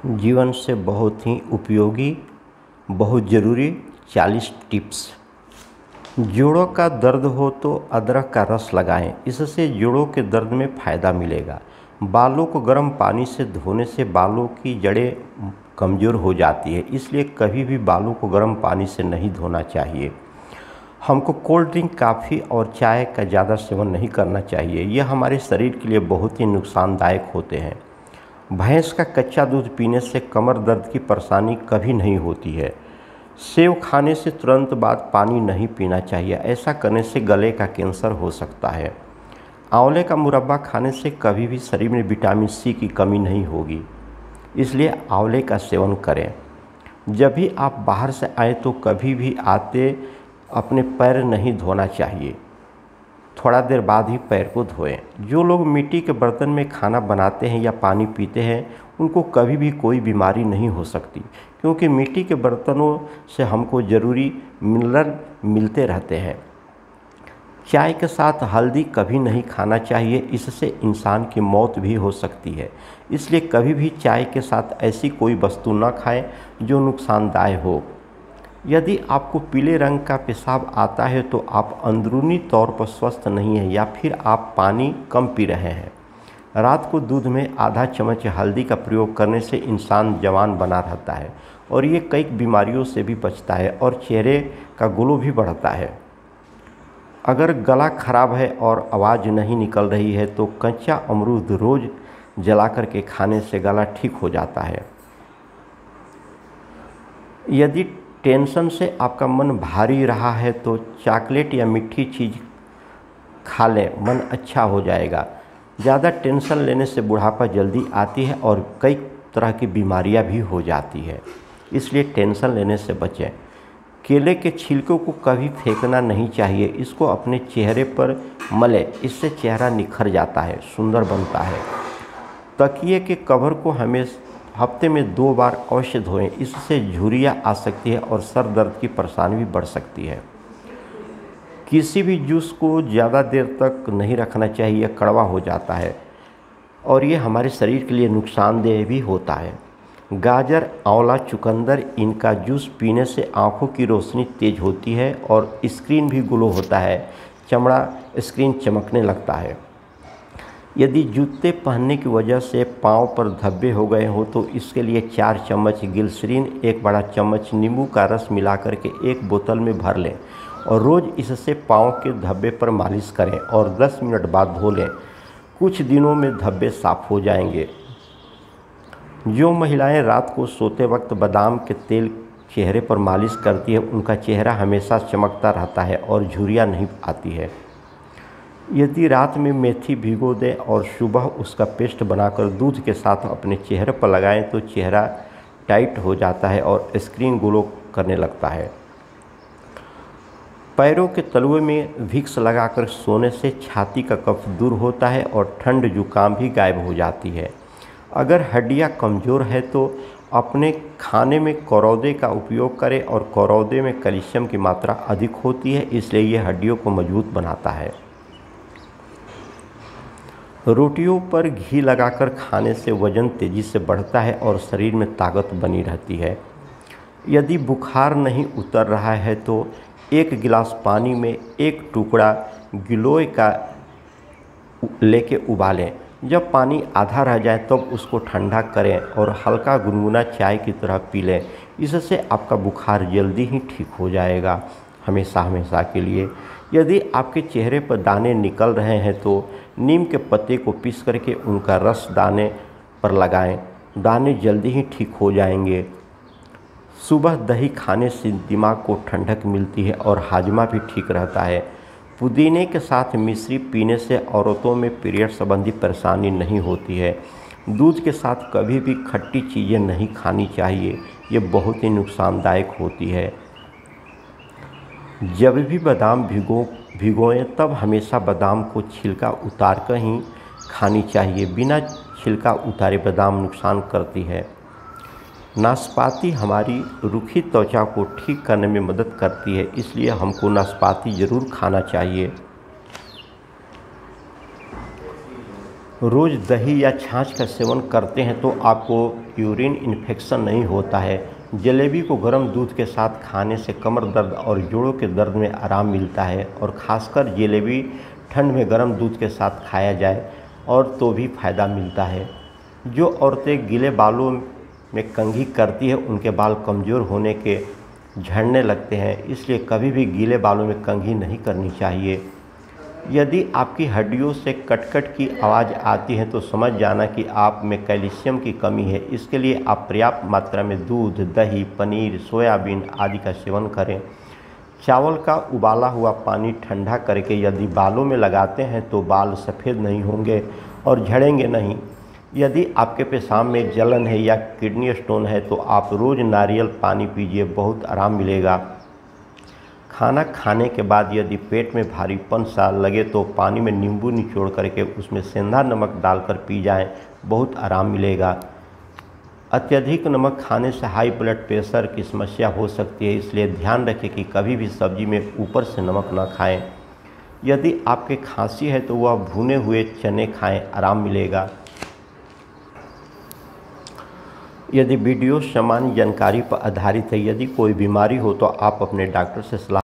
जीवन से बहुत ही उपयोगी, बहुत ज़रूरी 40 टिप्स। जोड़ों का दर्द हो तो अदरक का रस लगाएं, इससे जोड़ों के दर्द में फ़ायदा मिलेगा। बालों को गर्म पानी से धोने से बालों की जड़ें कमज़ोर हो जाती है, इसलिए कभी भी बालों को गर्म पानी से नहीं धोना चाहिए। हमको कोल्ड ड्रिंक, कॉफ़ी और चाय का ज़्यादा सेवन नहीं करना चाहिए, यह हमारे शरीर के लिए बहुत ही नुकसानदायक होते हैं। भैंस का कच्चा दूध पीने से कमर दर्द की परेशानी कभी नहीं होती है। सेव खाने से तुरंत बाद पानी नहीं पीना चाहिए, ऐसा करने से गले का कैंसर हो सकता है। आंवले का मुरब्बा खाने से कभी भी शरीर में विटामिन सी की कमी नहीं होगी, इसलिए आंवले का सेवन करें। जब भी आप बाहर से आए तो कभी भी आते अपने पैर नहीं धोना चाहिए, थोड़ा देर बाद ही पैर को धोएं। जो लोग मिट्टी के बर्तन में खाना बनाते हैं या पानी पीते हैं, उनको कभी भी कोई बीमारी नहीं हो सकती, क्योंकि मिट्टी के बर्तनों से हमको ज़रूरी मिनरल मिलते रहते हैं। चाय के साथ हल्दी कभी नहीं खाना चाहिए, इससे इंसान की मौत भी हो सकती है। इसलिए कभी भी चाय के साथ ऐसी कोई वस्तु न खाएं जो नुकसानदायक हो। यदि आपको पीले रंग का पेशाब आता है तो आप अंदरूनी तौर पर स्वस्थ नहीं हैं, या फिर आप पानी कम पी रहे हैं। रात को दूध में आधा चम्मच हल्दी का प्रयोग करने से इंसान जवान बना रहता है और ये कई बीमारियों से भी बचता है और चेहरे का ग्लो भी बढ़ता है। अगर गला खराब है और आवाज़ नहीं निकल रही है तो कच्चा अमरूद रोज़ जला करके खाने से गला ठीक हो जाता है। यदि टेंशन से आपका मन भारी रहा है तो चॉकलेट या मीठी चीज़ खा लें, मन अच्छा हो जाएगा। ज़्यादा टेंशन लेने से बुढ़ापा जल्दी आती है और कई तरह की बीमारियां भी हो जाती है, इसलिए टेंशन लेने से बचें। केले के छिलकों को कभी फेंकना नहीं चाहिए, इसको अपने चेहरे पर मलें, इससे चेहरा निखर जाता है, सुंदर बनता है। तकिए के कवर को हमेशा हफ्ते में 2 बार अवश्य धोएं, इससे झुर्रियाँ आ सकती है और सर दर्द की परेशानी भी बढ़ सकती है। किसी भी जूस को ज़्यादा देर तक नहीं रखना चाहिए, यह कड़वा हो जाता है और ये हमारे शरीर के लिए नुकसानदेह भी होता है। गाजर, आंवला, चुकंदर, इनका जूस पीने से आँखों की रोशनी तेज होती है और स्किन भी ग्लो होता है, चमड़ा स्किन चमकने लगता है। यदि जूते पहनने की वजह से पाँव पर धब्बे हो गए हो तो इसके लिए 4 चम्मच ग्लिसरीन, 1 बड़ा चम्मच नींबू का रस मिला करके 1 बोतल में भर लें और रोज़ इससे पाँव के धब्बे पर मालिश करें और 10 मिनट बाद धो लें। कुछ दिनों में धब्बे साफ हो जाएंगे। जो महिलाएं रात को सोते वक्त बादाम के तेल चेहरे पर मालिश करती है, उनका चेहरा हमेशा चमकता रहता है और झुर्रियाँ नहीं आती है। यदि रात में मेथी भिगो दें और सुबह उसका पेस्ट बनाकर दूध के साथ अपने चेहरे पर लगाएं तो चेहरा टाइट हो जाता है और स्किन ग्लो करने लगता है। पैरों के तलुए में विक्स लगाकर सोने से छाती का कफ दूर होता है और ठंड जुकाम भी गायब हो जाती है। अगर हड्डियां कमज़ोर है तो अपने खाने में करौदे का उपयोग करें और करौदे में कैल्शियम की मात्रा अधिक होती है, इसलिए यह हड्डियों को मजबूत बनाता है। रोटियों पर घी लगाकर खाने से वज़न तेज़ी से बढ़ता है और शरीर में ताकत बनी रहती है। यदि बुखार नहीं उतर रहा है तो 1 गिलास पानी में 1 टुकड़ा गिलोय का लेके उबालें। जब पानी आधा रह जाए तब उसको ठंडा करें और हल्का गुनगुना चाय की तरह पी लें, इससे आपका बुखार जल्दी ही ठीक हो जाएगा, हमेशा हमेशा के लिए। यदि आपके चेहरे पर दाने निकल रहे हैं तो नीम के पत्ते को पीस करके उनका रस दाने पर लगाएं, दाने जल्दी ही ठीक हो जाएंगे। सुबह दही खाने से दिमाग को ठंडक मिलती है और हाजमा भी ठीक रहता है। पुदीने के साथ मिश्री पीने से औरतों में पीरियड संबंधी परेशानी नहीं होती है। दूध के साथ कभी भी खट्टी चीज़ें नहीं खानी चाहिए, ये बहुत ही नुकसानदायक होती है। जब भी बादाम भिगोएं तब हमेशा बादाम को छिलका उतार कर ही खानी चाहिए, बिना छिलका उतारे बादाम नुकसान करती है। नाशपाती हमारी रूखी त्वचा को ठीक करने में मदद करती है, इसलिए हमको नाशपाती ज़रूर खाना चाहिए। रोज़ दही या छाछ का सेवन करते हैं तो आपको यूरिन इन्फेक्शन नहीं होता है। जलेबी को गर्म दूध के साथ खाने से कमर दर्द और जोड़ों के दर्द में आराम मिलता है, और ख़ासकर जलेबी ठंड में गर्म दूध के साथ खाया जाए और तो भी फ़ायदा मिलता है। जो औरतें गीले बालों में कंघी करती है उनके बाल कमज़ोर होने के झड़ने लगते हैं, इसलिए कभी भी गीले बालों में कंघी नहीं करनी चाहिए। यदि आपकी हड्डियों से कट-कट की आवाज़ आती है तो समझ जाना कि आप में कैल्शियम की कमी है। इसके लिए आप पर्याप्त मात्रा में दूध, दही, पनीर, सोयाबीन आदि का सेवन करें। चावल का उबाला हुआ पानी ठंडा करके यदि बालों में लगाते हैं तो बाल सफ़ेद नहीं होंगे और झड़ेंगे नहीं। यदि आपके पेशाब में जलन है या किडनी स्टोन है तो आप रोज़ नारियल पानी पीजिए, बहुत आराम मिलेगा। खाना खाने के बाद यदि पेट में भारीपन सा लगे तो पानी में नींबू निचोड़ करके उसमें सेंधा नमक डालकर पी जाएं, बहुत आराम मिलेगा। अत्यधिक नमक खाने से हाई ब्लड प्रेशर की समस्या हो सकती है, इसलिए ध्यान रखें कि कभी भी सब्जी में ऊपर से नमक न खाएं। यदि आपके खांसी है तो वह भुने हुए चने खाएं, आराम मिलेगा। यदि वीडियो सामान्य जानकारी पर आधारित है, यदि कोई बीमारी हो तो आप अपने डॉक्टर से सलाह